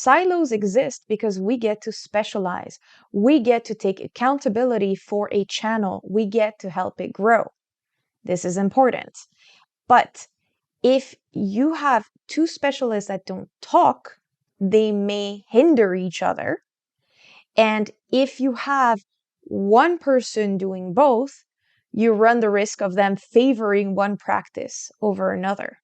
Silos exist because we get to specialize. We get to take accountability for a channel. We get to help it grow. This is important. But if you have two specialists that don't talk, they may hinder each other. And if you have one person doing both, you run the risk of them favoring one practice over another.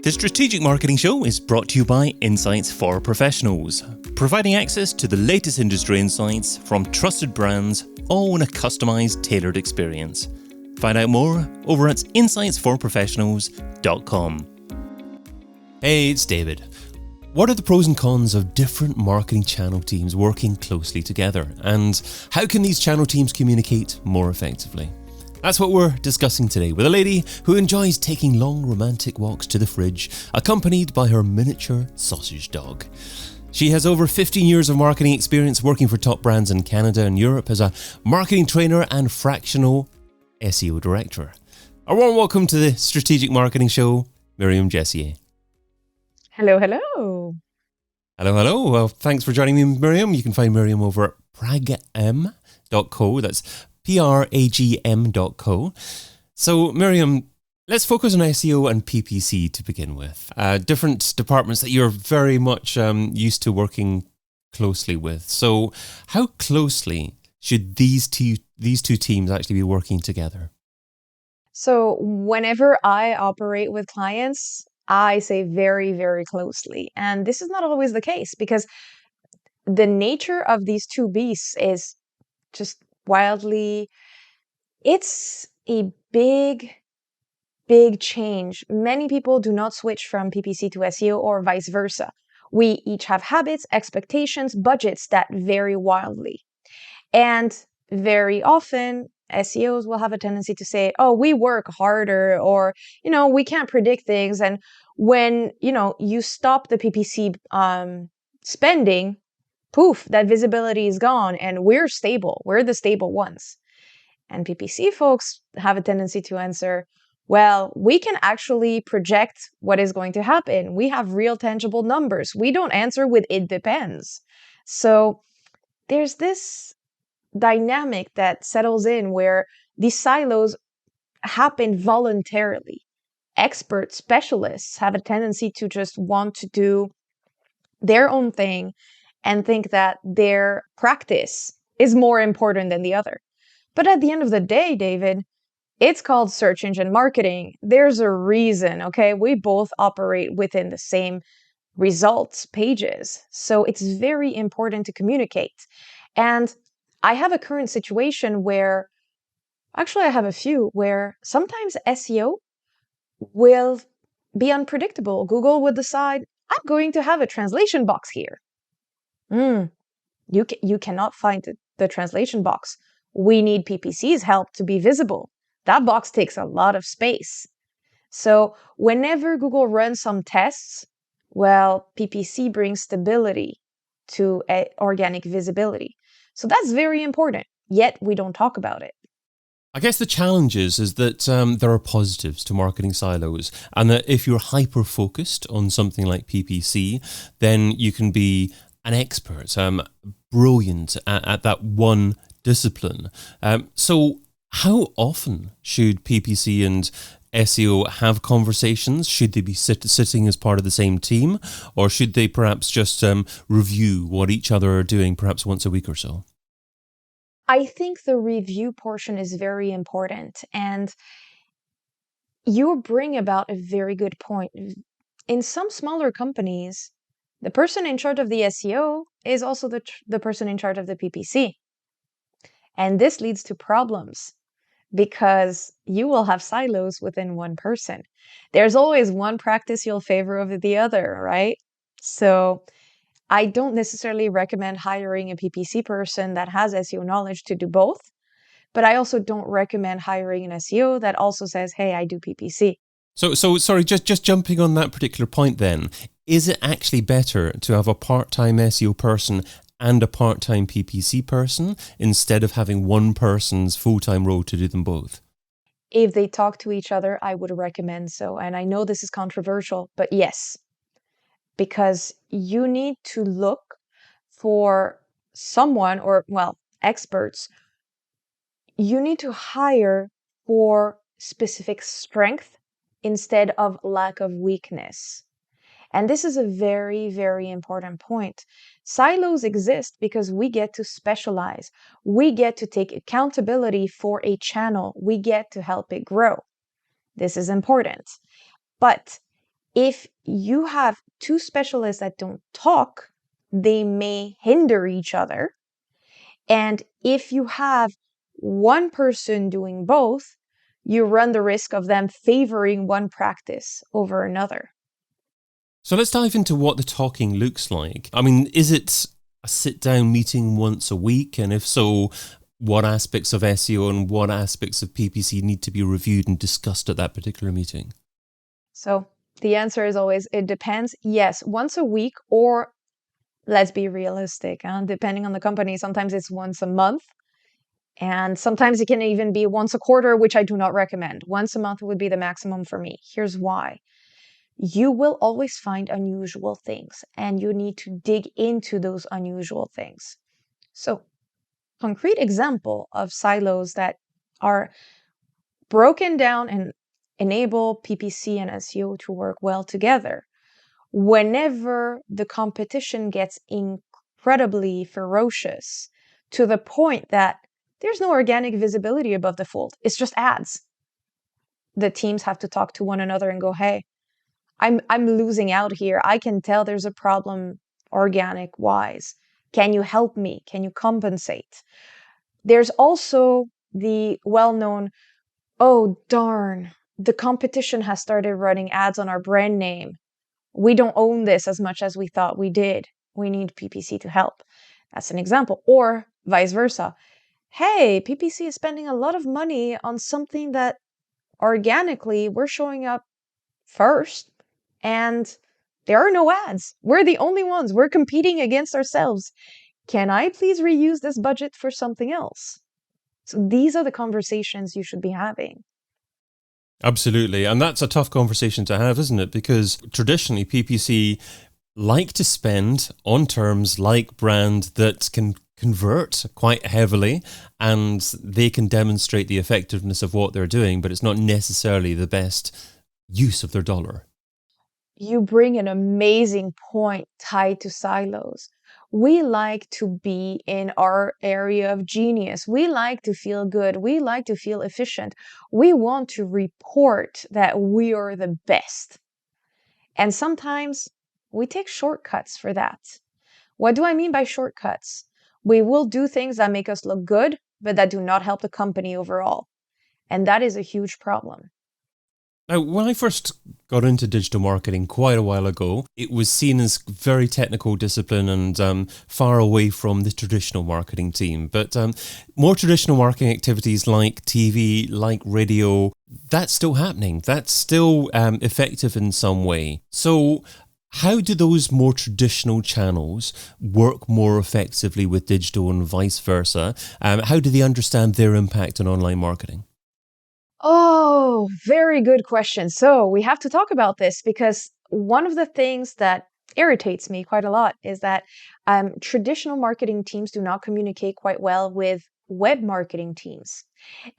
The Strategic Marketing Show is brought to you by Insights for Professionals, providing access to the latest industry insights from trusted brands, all in a customised, tailored experience. Find out more over at insightsforprofessionals.com. Hey, it's David. What are the pros and cons of different marketing channel teams working closely together? And how can these channel teams communicate more effectively? That's what we're discussing today with a lady who enjoys taking long romantic walks to the fridge, accompanied by her miniature sausage dog. She has over 15 years of marketing experience working for top brands in Canada and Europe as a marketing trainer and fractional SEO director. A warm welcome to the Strategic Marketing Show, Myriam Jessier. Hello, hello. Hello, hello. Well, thanks for joining me, Myriam. You can find Myriam over at pragm.co. That's pragm.co. So, Myriam, let's focus on SEO and PPC to begin with. Different departments that you're very much used to working closely with. So, how closely should these two teams actually be working together? So, whenever I operate with clients, I say very, very closely. And this is not always the case because the nature of these two beasts is just wildly, it's a big change. Many people do not switch from PPC to SEO or vice versa. We each have habits, expectations, budgets that vary wildly. And very often, SEOs will have a tendency to say, oh, we work harder, or, we can't predict things. And when, you stop the PPC spending, poof, that visibility is gone and we're stable. We're the stable ones. And PPC folks have a tendency to answer, well, we can actually project what is going to happen. We have real tangible numbers. We don't answer with it depends. So there's this dynamic that settles in where these silos happen voluntarily. Expert specialists have a tendency to just want to do their own thing and think that their practice is more important than the other. But at the end of the day, David, it's called search engine marketing. There's a reason, okay? We both operate within the same results pages. So it's very important to communicate. And I have a current situation where, actually I have a few, where sometimes SEO will be unpredictable. Google would decide, I'm going to have a translation box here. You cannot find the translation box. We need PPC's help to be visible. That box takes a lot of space. So whenever Google runs some tests, well, PPC brings stability to organic visibility. So that's very important, yet we don't talk about it. I guess the challenge is that there are positives to marketing silos, and that if you're hyper-focused on something like PPC, then you can be an expert, brilliant at that one discipline. So how often should PPC and SEO have conversations? Should they be sitting as part of the same team, or should they perhaps just review what each other are doing perhaps once a week or so? I think the review portion is very important, and you bring about a very good point. In some smaller companies, the person in charge of the SEO is also the person in charge of the PPC. And this leads to problems because you will have silos within one person. There's always one practice you'll favor over the other, right? So I don't necessarily recommend hiring a PPC person that has SEO knowledge to do both, but I also don't recommend hiring an SEO that also says, hey, I do PPC. So sorry, just jumping on that particular point then, is it actually better to have a part-time SEO person and a part-time PPC person instead of having one person's full-time role to do them both? If they talk to each other, I would recommend so. And I know this is controversial, but yes, because you need to look for someone or, well, experts. You need to hire for specific strength instead of lack of weakness. And this is a very, very important point. Silos exist because we get to specialize. We get to take accountability for a channel. We get to help it grow. This is important. But if you have two specialists that don't talk, they may hinder each other. And if you have one person doing both, you run the risk of them favoring one practice over another. So let's dive into what the talking looks like. I mean, is it a sit-down meeting once a week? And if so, what aspects of SEO and what aspects of PPC need to be reviewed and discussed at that particular meeting? So the answer is always, it depends. Yes, once a week, or let's be realistic, depending on the company, sometimes it's once a month. And sometimes it can even be once a quarter, which I do not recommend. Once a month would be the maximum for me. Here's why. You will always find unusual things, and you need to dig into those unusual things. So, concrete example of silos that are broken down and enable PPC and SEO to work well together. Whenever the competition gets incredibly ferocious to the point that there's no organic visibility above the fold, it's just ads. The teams have to talk to one another and go, hey, I'm losing out here. I can tell there's a problem organic wise. Can you help me? Can you compensate? There's also the well-known, oh darn, the competition has started running ads on our brand name. We don't own this as much as we thought we did. We need PPC to help. That's an example. Or vice versa. Hey, PPC is spending a lot of money on something that organically we're showing up first, and there are no ads. We're the only ones. We're competing against ourselves. Can I please reuse this budget for something else? So these are the conversations you should be having. Absolutely. And that's a tough conversation to have, isn't it? Because traditionally PPC like to spend on terms like brand that can convert quite heavily and they can demonstrate the effectiveness of what they're doing, but it's not necessarily the best use of their dollar. You bring an amazing point tied to silos. We like to be in our area of genius. We like to feel good. We like to feel efficient. We want to report that we are the best. And sometimes we take shortcuts for that. What do I mean by shortcuts? We will do things that make us look good, but that do not help the company overall. And that is a huge problem. Now, when I first got into digital marketing quite a while ago, it was seen as very technical discipline and far away from the traditional marketing team. But more traditional marketing activities like TV, like radio, that's still happening. That's still effective in some way. So how do those more traditional channels work more effectively with digital and vice versa? How do they understand their impact on online marketing? Oh, very good question. So we have to talk about this because one of the things that irritates me quite a lot is that traditional marketing teams do not communicate quite well with web marketing teams.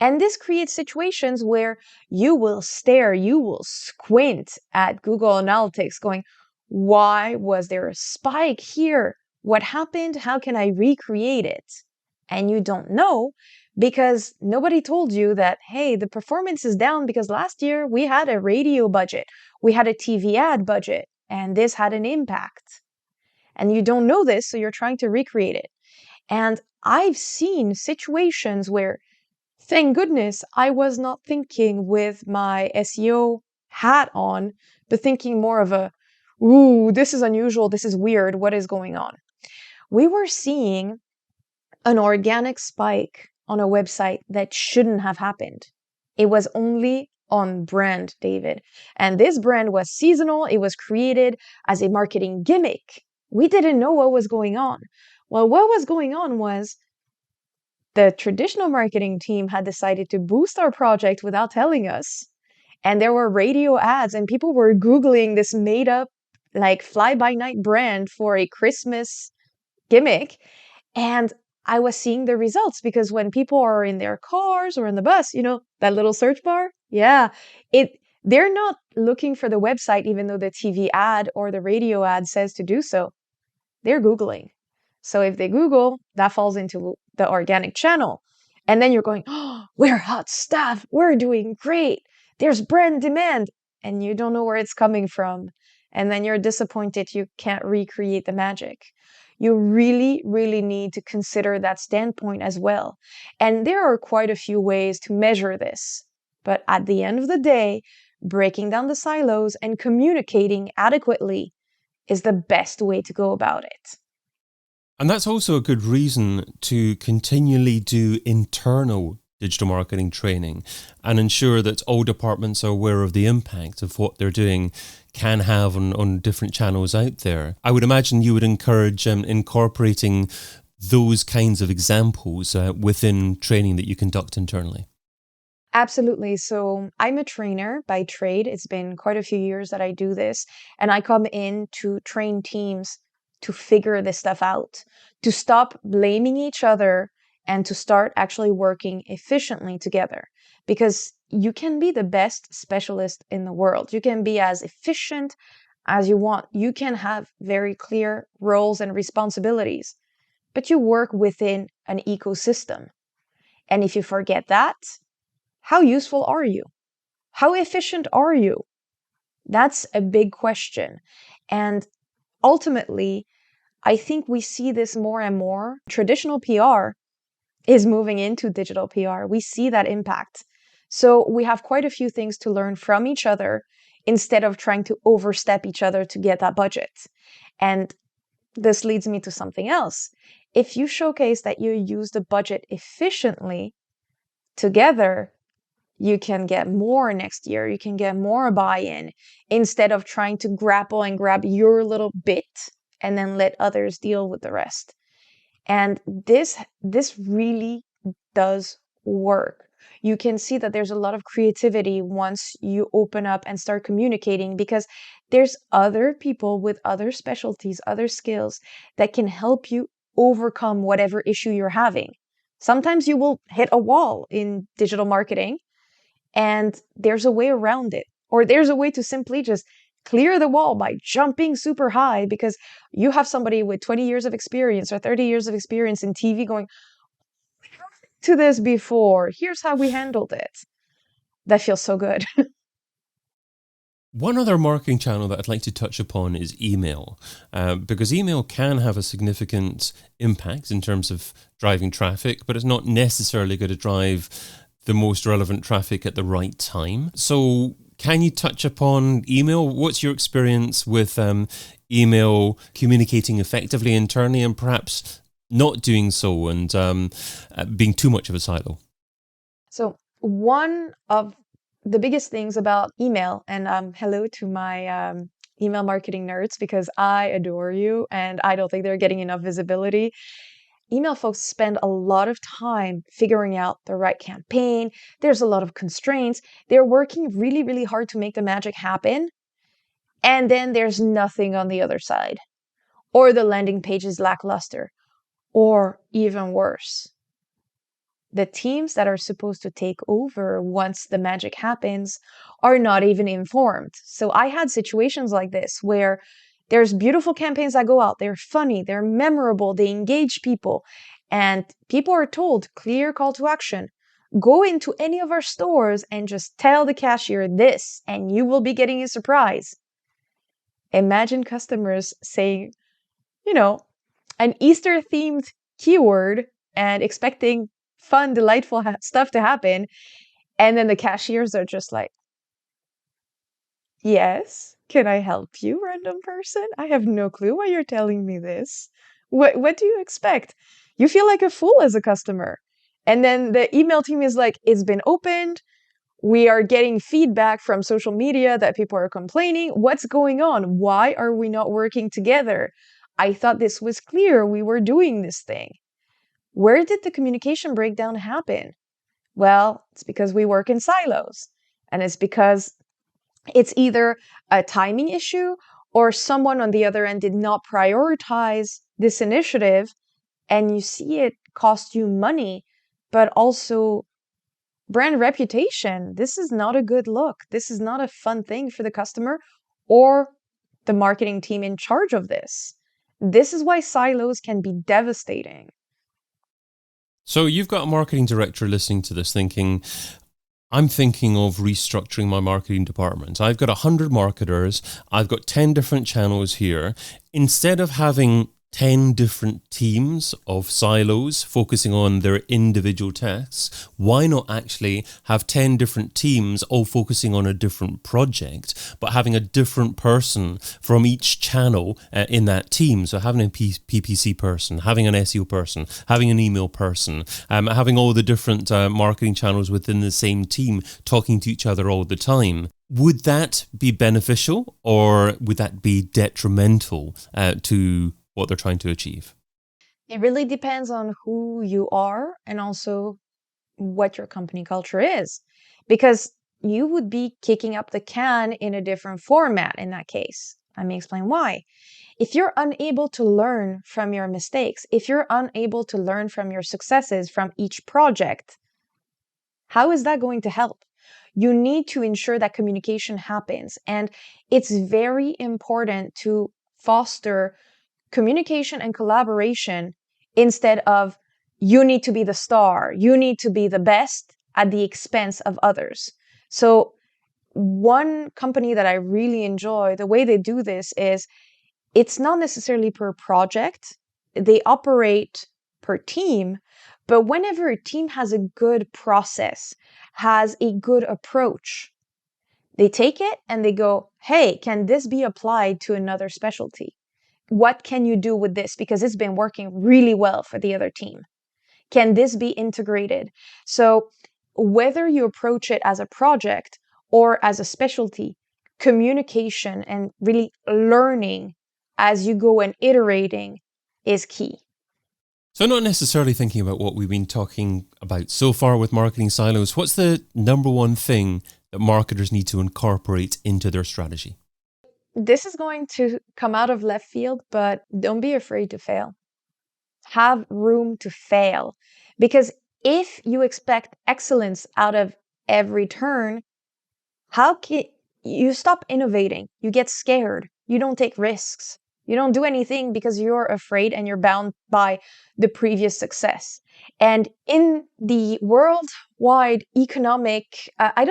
And this creates situations where you will stare, you will squint at Google Analytics going, why was there a spike here? What happened? How can I recreate it? And you don't know because nobody told you that, hey, the performance is down because last year we had a radio budget, we had a TV ad budget, and this had an impact. And you don't know this, so you're trying to recreate it. And I've seen situations where, thank goodness, I was not thinking with my SEO hat on, but thinking more of a, ooh, this is unusual, this is weird, what is going on? We were seeing an organic spike on a website that shouldn't have happened. It was only on brand, David. And this brand was seasonal. It was created as a marketing gimmick. We didn't know what was going on. Well, what was going on was The traditional marketing team had decided to boost our project without telling us. And there were radio ads, and people were Googling this made up, like, fly by night brand for a Christmas gimmick. And I was seeing the results because when people are in their cars or in the bus, that little search bar, yeah, it they're not looking for the website, even though the TV ad or the radio ad says to do so. They're Googling. So if they Google, that falls into the organic channel. And then you're going, oh, we're hot stuff. We're doing great. There's brand demand. And you don't know where it's coming from. And then you're disappointed you can't recreate the magic. You really, really need to consider that standpoint as well. And there are quite a few ways to measure this. But at the end of the day, breaking down the silos and communicating adequately is the best way to go about it. And that's also a good reason to continually do internal digital marketing training and ensure that all departments are aware of the impact of what they're doing can have on different channels out there. I would imagine you would encourage incorporating those kinds of examples within training that you conduct internally. Absolutely. So I'm a trainer by trade. It's been quite a few years that I do this, and I come in to train teams to figure this stuff out, to stop blaming each other and to start actually working efficiently together. Because you can be the best specialist in the world. You can be as efficient as you want. You can have very clear roles and responsibilities, but you work within an ecosystem. And if you forget that, how useful are you? How efficient are you? That's a big question. And ultimately, I think we see this more and more. Traditional PR is moving into digital PR. We see that impact. So we have quite a few things to learn from each other instead of trying to overstep each other to get that budget. And this leads me to something else. If you showcase that you use the budget efficiently together, you can get more next year. You can get more buy-in instead of trying to grapple and grab your little bit and then let others deal with the rest. And this really does work. You can see that there's a lot of creativity once you open up and start communicating, because there's other people with other specialties, other skills that can help you overcome whatever issue you're having. Sometimes you will hit a wall in digital marketing, and there's a way around it. Or there's a way to simply just clear the wall by jumping super high because you have somebody with 20 years of experience or 30 years of experience in TV going, to this before, here's how we handled it. That feels so good. One other marketing channel that I'd like to touch upon is email, because email can have a significant impact in terms of driving traffic, but it's not necessarily going to drive the most relevant traffic at the right time. So can you touch upon email? What's your experience with email communicating effectively internally and perhaps not doing so and being too much of a silo? So one of the biggest things about email, and hello to my email marketing nerds, because I adore you and I don't think they're getting enough visibility. Email folks spend a lot of time figuring out the right campaign. There's a lot of constraints. They're working really, really hard to make the magic happen. And then there's nothing on the other side. Or the landing page is lackluster. Or even worse, the teams that are supposed to take over once the magic happens are not even informed. So I had situations like this where there's beautiful campaigns that go out. They're funny, they're memorable, they engage people. And people are told, clear call to action. Go into any of our stores and just tell the cashier this, and you will be getting a surprise. Imagine customers saying, an Easter themed keyword and expecting fun, delightful stuff to happen. And then the cashiers are just like, yes, can I help you, random person? I have no clue why you're telling me this. What do you expect? You feel like a fool as a customer. And then the email team is like, it's been opened. We are getting feedback from social media that people are complaining. What's going on? Why are we not working together? I thought this was clear. We were doing this thing. Where did the communication breakdown happen? Well, it's because we work in silos, and it's because it's either a timing issue or someone on the other end did not prioritize this initiative, and you see it cost you money, but also brand reputation. This is not a good look. This is not a fun thing for the customer or the marketing team in charge of this. This is why silos can be devastating. So you've got a marketing director listening to this thinking, I'm thinking of restructuring my marketing department. I've got 100 marketers. I've got 10 different channels here. Instead of having 10 different teams of silos focusing on their individual tasks, why not actually have 10 different teams all focusing on a different project, but having a different person from each channel in that team? So having a PPC person, having an SEO person, having an email person, having all the different marketing channels within the same team talking to each other all the time. Would that be beneficial, or would that be detrimental to what they're trying to achieve? It really depends on who you are and also what your company culture is, because you would be kicking up the can in a different format in that case. Let me explain why. If you're unable to learn from your mistakes, if you're unable to learn from your successes from each project, how is that going to help? You need to ensure that communication happens, and it's very important to foster communication and collaboration instead of you need to be the star, you need to be the best at the expense of others. So one company that I really enjoy, the way they do this is it's not necessarily per project. They operate per team, but whenever a team has a good process, has a good approach, they take it and they go, hey, can this be applied to another specialty? What can you do with this? Because it's been working really well for the other team. Can this be integrated? So whether you approach it as a project or as a specialty, communication and really learning as you go and iterating is key. So not necessarily thinking about what we've been talking about so far with marketing silos, what's the number one thing that marketers need to incorporate into their strategy? This is going to come out of left field, but don't be afraid to fail. Have room to fail. Because if you expect excellence out of every turn, how can you stop innovating? You get scared. You don't take risks. You don't do anything because you're afraid and you're bound by the previous success. And in the worldwide economic, I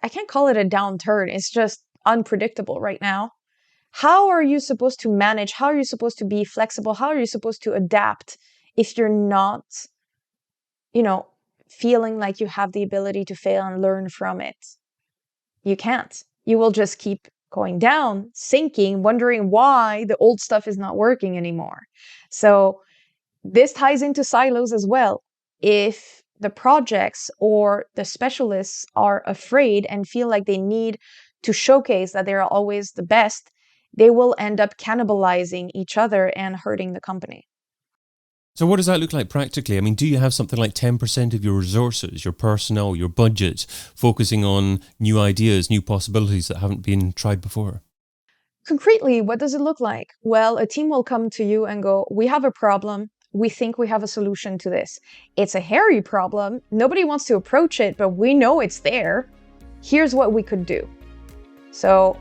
can't call it a downturn. It's just unpredictable right now. How are you supposed to manage? How are you supposed to be flexible? How are you supposed to adapt if you're not, feeling like you have the ability to fail and learn from it? You can't. You will just keep going down, sinking, wondering why the old stuff is not working anymore. So this ties into silos as well. If the projects or the specialists are afraid and feel like they need to showcase that they're always the best, they will end up cannibalizing each other and hurting the company. So what does that look like practically? I mean, do you have something like 10% of your resources, your personnel, your budget, focusing on new ideas, new possibilities that haven't been tried before? Concretely, what does it look like? Well, a team will come to you and go, we have a problem. We think we have a solution to this. It's a hairy problem. Nobody wants to approach it, but we know it's there. Here's what we could do. So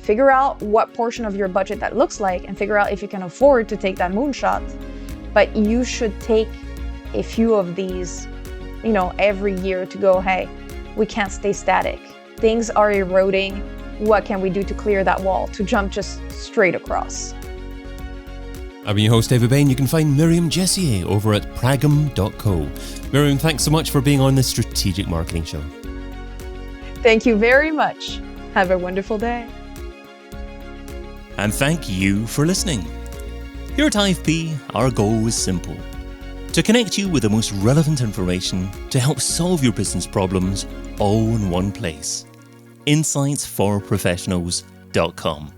figure out what portion of your budget that looks like and figure out if you can afford to take that moonshot. But you should take a few of these, every year to go, hey, we can't stay static. Things are eroding. What can we do to clear that wall, to jump just straight across? I've been your host, David Bain. You can find Myriam Jessier over at pragum.co. Myriam, thanks so much for being on this strategic marketing show. Thank you very much. Have a wonderful day. And thank you for listening. Here at IFP, our goal is simple: to connect you with the most relevant information to help solve your business problems all in one place. insightsforprofessionals.com.